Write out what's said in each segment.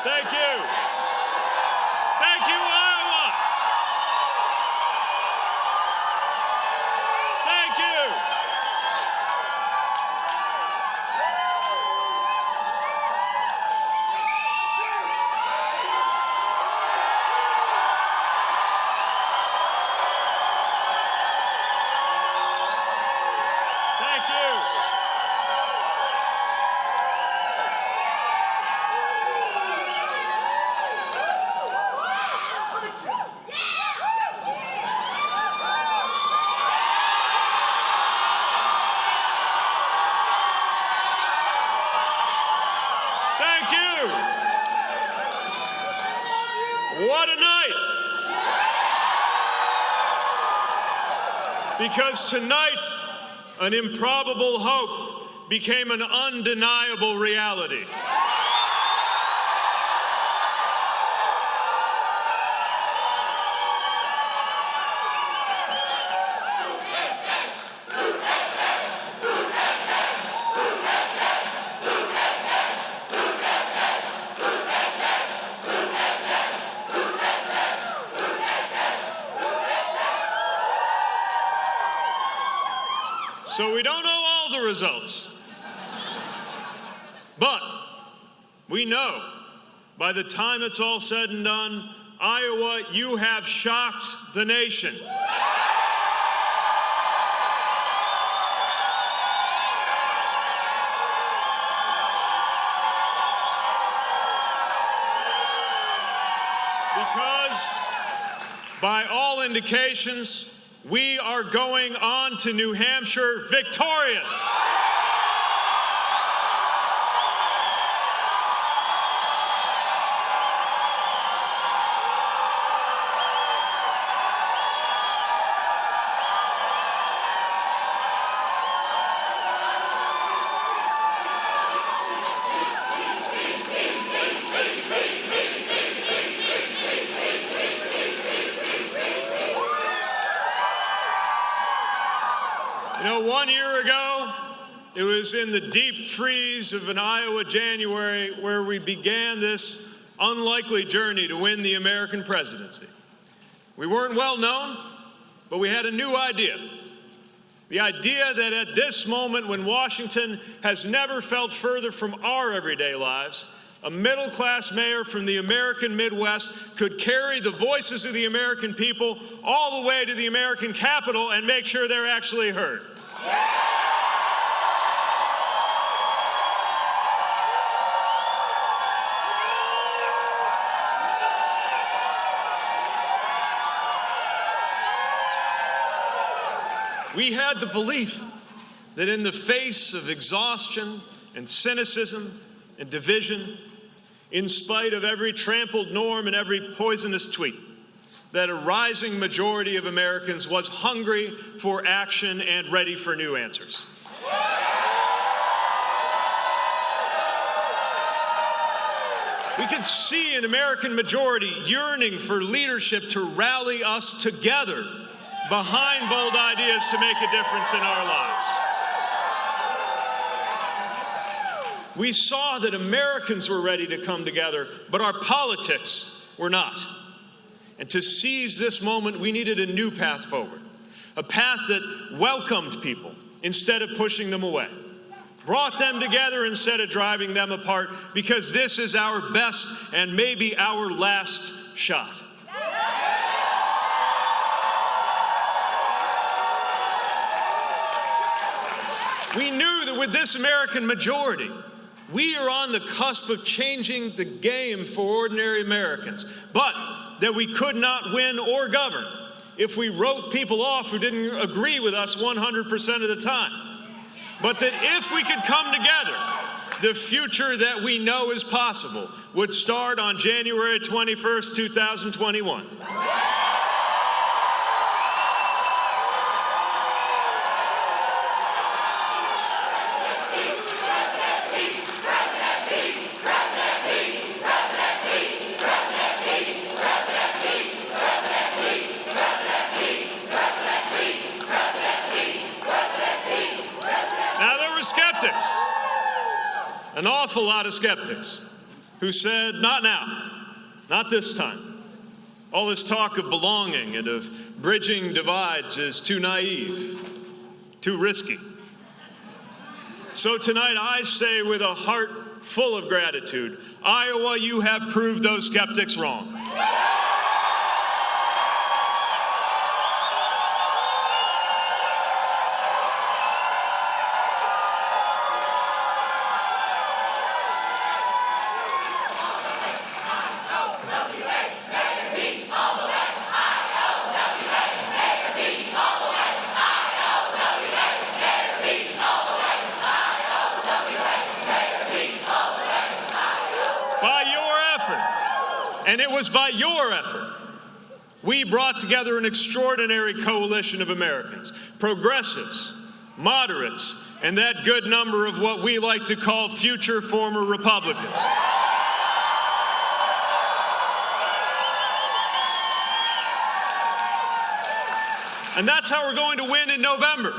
Thank you. Thank you, Iowa. Thank you. Thank you. Thank you. What a night. Because tonight, an improbable hope became an undeniable reality. So we don't know all the results. But we know by the time it's all said and done, Iowa, you have shocked the nation. Because by all indications, we are going on to New Hampshire victorious. You know, 1 year ago, it was in the deep freeze of an Iowa January where we began this unlikely journey to win the American presidency. We weren't well known, but we had a new idea. The idea that at this moment when Washington has never felt further from our everyday lives, a middle-class mayor from the American Midwest could carry the voices of the American people all the way to the American Capitol and make sure they're actually heard. We had the belief that in the face of exhaustion and cynicism and division, in spite of every trampled norm and every poisonous tweet, that a rising majority of Americans was hungry for action and ready for new answers. We could see an American majority yearning for leadership to rally us together behind bold ideas to make a difference in our lives. We saw that Americans were ready to come together, but our politics were not. And to seize this moment, we needed a new path forward, a path that welcomed people instead of pushing them away, brought them together instead of driving them apart, because this is our best and maybe our last shot. We knew that with this American majority, we are on the cusp of changing the game for ordinary Americans, but that we could not win or govern if we wrote people off who didn't agree with us 100% of the time. But that if we could come together, the future that we know is possible would start on January 21st, 2021. An awful lot of skeptics. who said, "Not now, not this time. All this talk of belonging and of bridging divides is too naive, too risky." So tonight I say with a heart full of gratitude, Iowa, you have proved those skeptics wrong. And it was by your effort we brought together an extraordinary coalition of Americans, progressives, moderates, and that good number of what we like to call future former Republicans. And that's how we're going to win in November.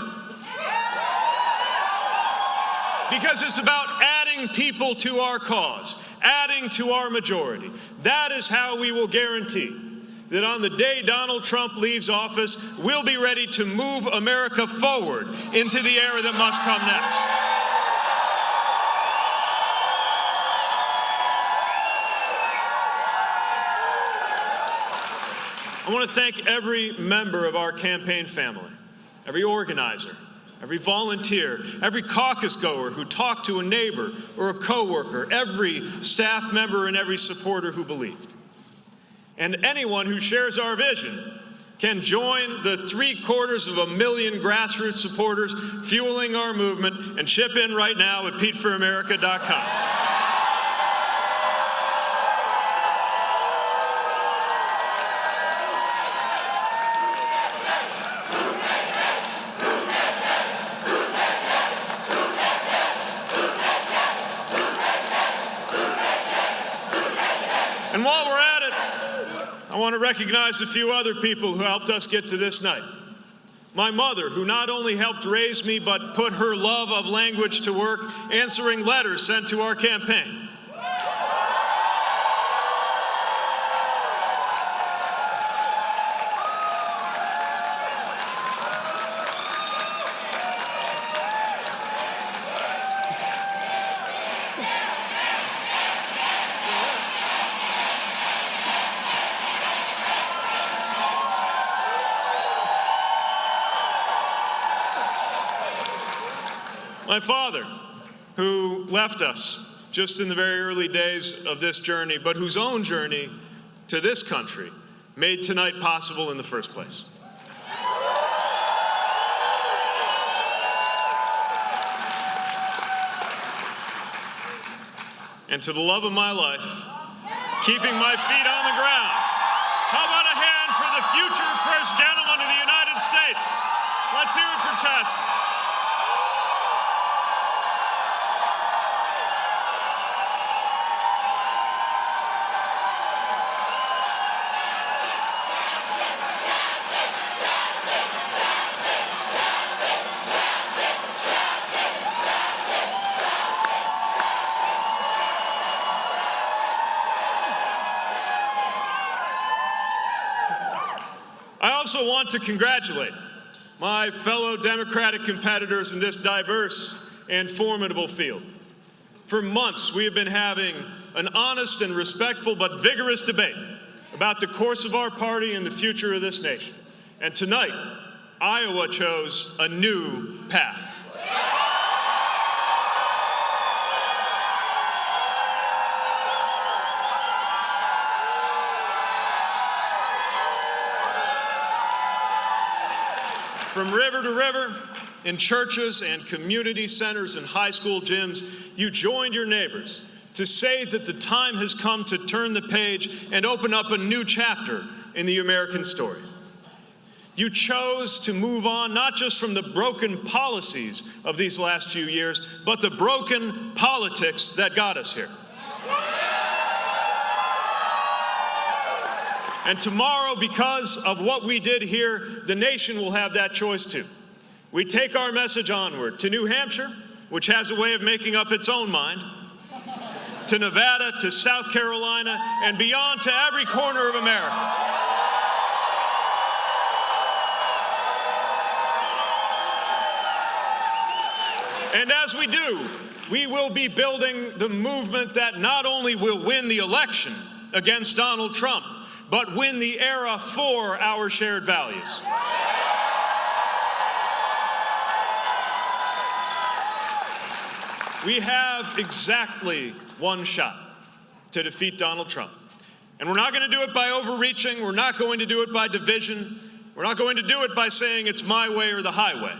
Because it's about adding people to our cause, adding to our majority. That is how we will guarantee that on the day Donald Trump leaves office, we'll be ready to move America forward into the era that must come next. I want to thank every member of our campaign family, every organizer, every volunteer, every caucus goer who talked to a neighbor or a coworker, every staff member and every supporter who believed. And anyone who shares our vision can join the 750,000 grassroots supporters fueling our movement and chip in right now at PeteForAmerica.com. And while we're at it, I want to recognize a few other people who helped us get to this night. My mother, who not only helped raise me, but put her love of language to work answering letters sent to our campaign. My father, who left us just in the very early days of this journey, but whose own journey to this country made tonight possible in the first place. And to the love of my life, keeping my feet on the ground, how about a hand for the future First Gentleman of the United States? Let's hear it for Chastity. I also want to congratulate my fellow Democratic competitors in this diverse and formidable field. For months, we have been having an honest and respectful but vigorous debate about the course of our party and the future of this nation. And tonight, Iowa chose a new path. From river to river, in churches and community centers and high school gyms, you joined your neighbors to say that the time has come to turn the page and open up a new chapter in the American story. You chose to move on not just from the broken policies of these last few years, but the broken politics that got us here. And tomorrow, because of what we did here, the nation will have that choice too. We take our message onward to New Hampshire, which has a way of making up its own mind, to Nevada, to South Carolina, and beyond to every corner of America. And as we do, we will be building the movement that not only will win the election against Donald Trump, but win the era for our shared values. We have exactly one shot to defeat Donald Trump. And we're not going to do it by overreaching. We're not going to do it by division. We're not going to do it by saying it's my way or the highway.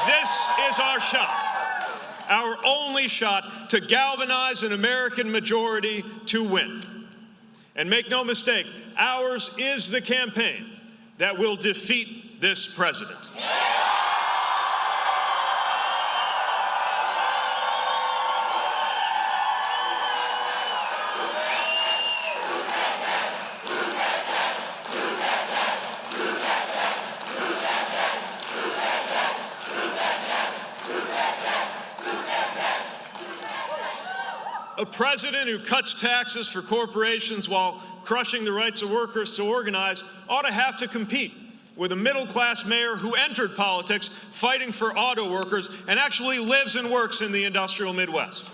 This is our shot, our only shot to galvanize an American majority to win. And make no mistake, ours is the campaign that will defeat this president. A president who cuts taxes for corporations while crushing the rights of workers to organize ought to have to compete with a middle-class mayor who entered politics fighting for auto workers and actually lives and works in the industrial Midwest.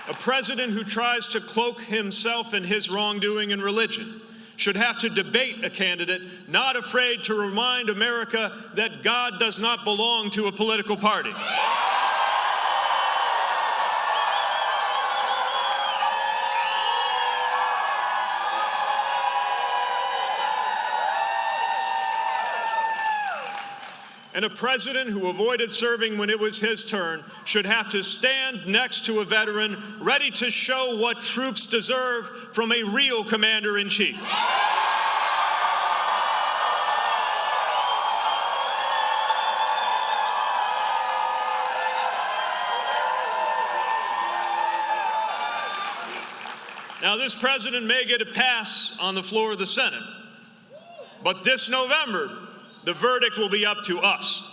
A president who tries to cloak himself and his wrongdoing in religion should have to debate a candidate not afraid to remind America that God does not belong to a political party. And a president who avoided serving when it was his turn should have to stand next to a veteran ready to show what troops deserve from a real commander-in-chief. Now, this president may get a pass on the floor of the Senate, but this November, the verdict will be up to us.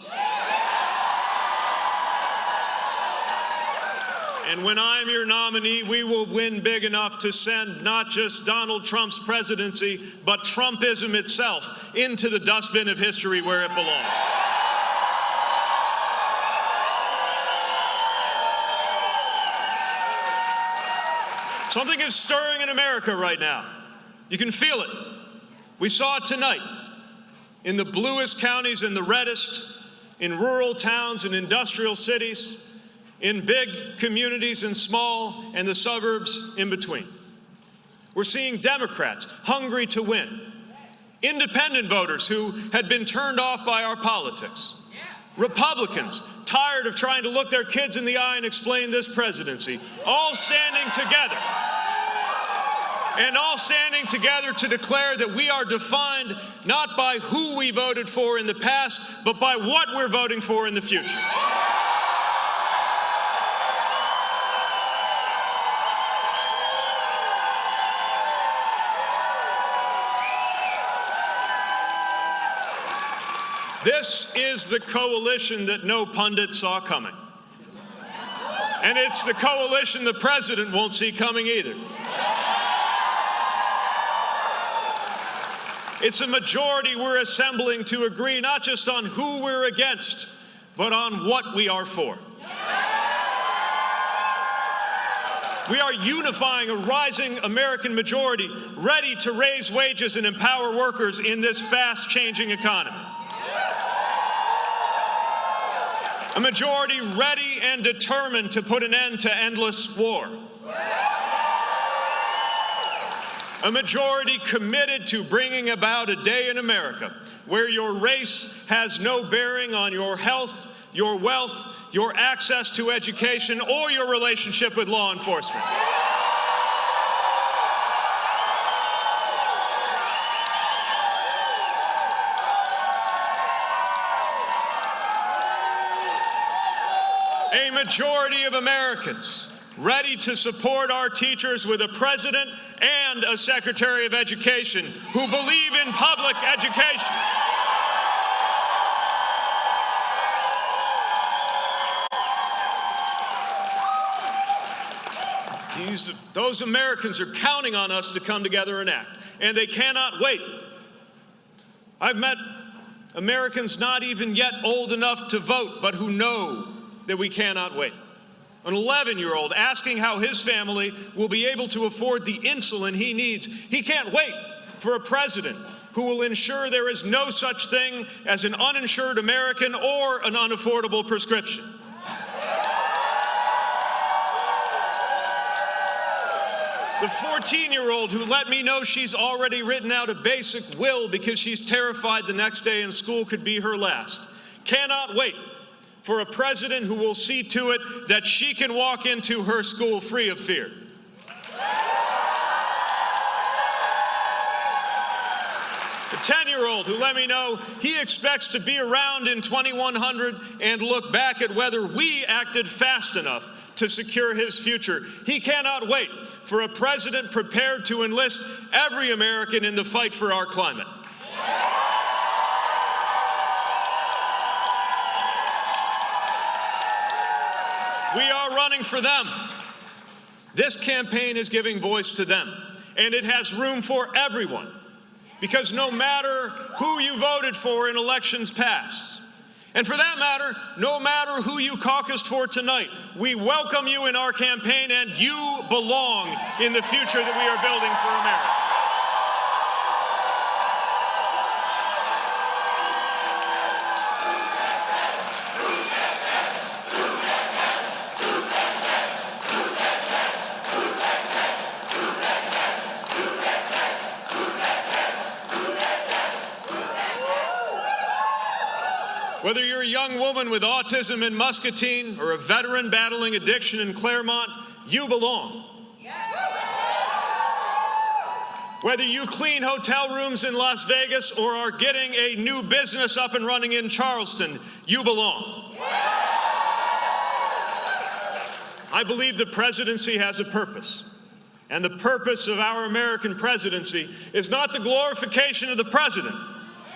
And when I'm your nominee, we will win big enough to send not just Donald Trump's presidency, but Trumpism itself into the dustbin of history where it belongs. Something is stirring in America right now. You can feel it. We saw it tonight. In the bluest counties and the reddest, in rural towns and industrial cities, in big communities and small, and the suburbs in between. We're seeing Democrats hungry to win, independent voters who had been turned off by our politics, Republicans tired of trying to look their kids in the eye and explain this presidency, all standing together. And all standing together to declare that we are defined not by who we voted for in the past, but by what we're voting for in the future. This is the coalition that no pundit saw coming. And it's the coalition the president won't see coming either. It's a majority we're assembling to agree not just on who we're against, but on what we are for. We are unifying a rising American majority ready to raise wages and empower workers in this fast-changing economy. A majority ready and determined to put an end to endless war. A majority committed to bringing about a day in America where your race has no bearing on your health, your wealth, your access to education, or your relationship with law enforcement. A majority of Americans ready to support our teachers with a president and a Secretary of Education who believe in public education. Those Americans are counting on us to come together and act, and they cannot wait. I've met Americans not even yet old enough to vote, but who know that we cannot wait. An 11-year-old asking how his family will be able to afford the insulin he needs. He can't wait for a president who will ensure there is no such thing as an uninsured American or an unaffordable prescription. The 14-year-old who let me know she's already written out a basic will because she's terrified the next day in school could be her last, cannot wait for a president who will see to it that she can walk into her school free of fear. The 10-year-old who let me know he expects to be around in 2100 and look back at whether we acted fast enough to secure his future. He cannot wait for a president prepared to enlist every American in the fight for our climate. We are running for them. This campaign is giving voice to them, and it has room for everyone, because no matter who you voted for in elections past, and for that matter, no matter who you caucused for tonight, we welcome you in our campaign, and you belong in the future that we are building for America. Whether you're a young woman with autism in Muscatine or a veteran battling addiction in Claremont, you belong. Whether you clean hotel rooms in Las Vegas or are getting a new business up and running in Charleston, you belong. I believe the presidency has a purpose. And the purpose of our American presidency is not the glorification of the president.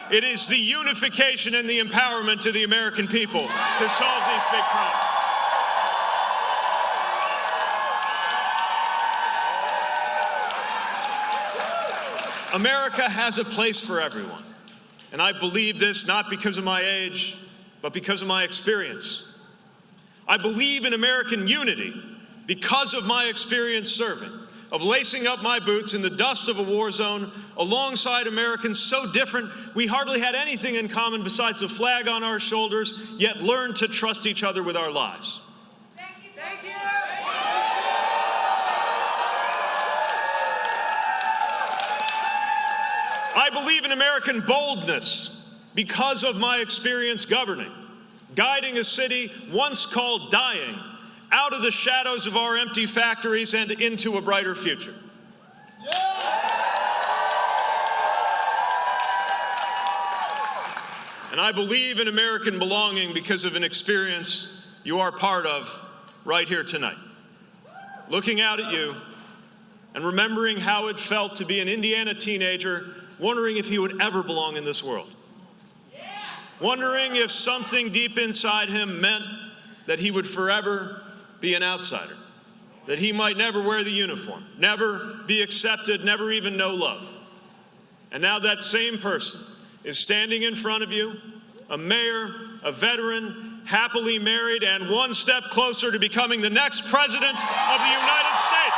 It is the unification and the empowerment to the American people to solve these big problems. America has a place for everyone. And I believe this not because of my age, but because of my experience. I believe in American unity because of my experience serving, of lacing up my boots in the dust of a war zone alongside Americans so different we hardly had anything in common besides a flag on our shoulders, yet learned to trust each other with our lives. Thank you. Thank you. I believe in American boldness because of my experience governing, guiding a city once called dying out of the shadows of our empty factories and into a brighter future. And I believe in American belonging because of an experience you are part of right here tonight. Looking out at you and remembering how it felt to be an Indiana teenager, wondering if he would ever belong in this world. Wondering if something deep inside him meant that he would forever be an outsider, that he might never wear the uniform, never be accepted, never even know love. And now that same person is standing in front of you, a mayor, a veteran, happily married, and one step closer to becoming the next president of the United States.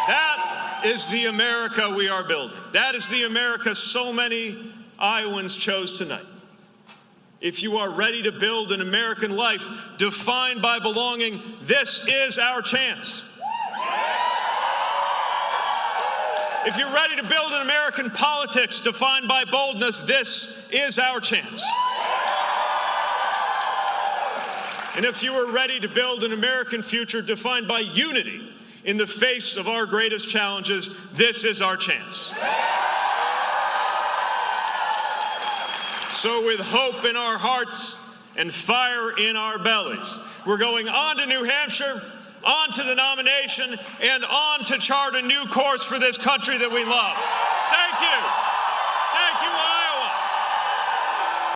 That is the America we are building. That is the America so many Iowans chose tonight. If you are ready to build an American life defined by belonging, this is our chance. If you're ready to build an American politics defined by boldness, this is our chance. And if you are ready to build an American future defined by unity in the face of our greatest challenges, this is our chance. So with hope in our hearts and fire in our bellies. We're going on to New Hampshire, on to the nomination, and on to chart a new course for this country that we love.